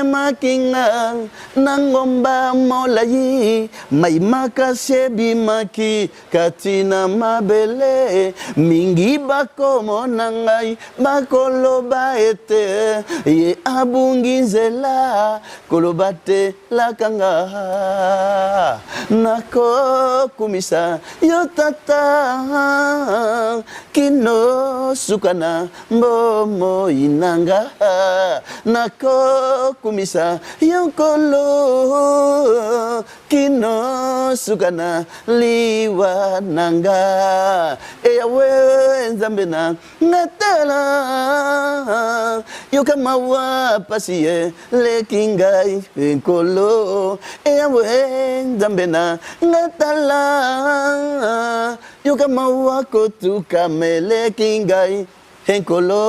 makinga nangomba molai mai makase bimaki katina mabele mingi bakomo nangai bakoloba ete ye abungi nzela kolobate lakanga nako kumisa yo tata kino sukana mbomo inanga nako kumisa yonkolo kino sukana liwa nanga eyawe nzambe na ngatala yokama wa pasiye lekingai enkolo eyawe nzambe na ngatala yokama wa kotuka mele kingai enkolo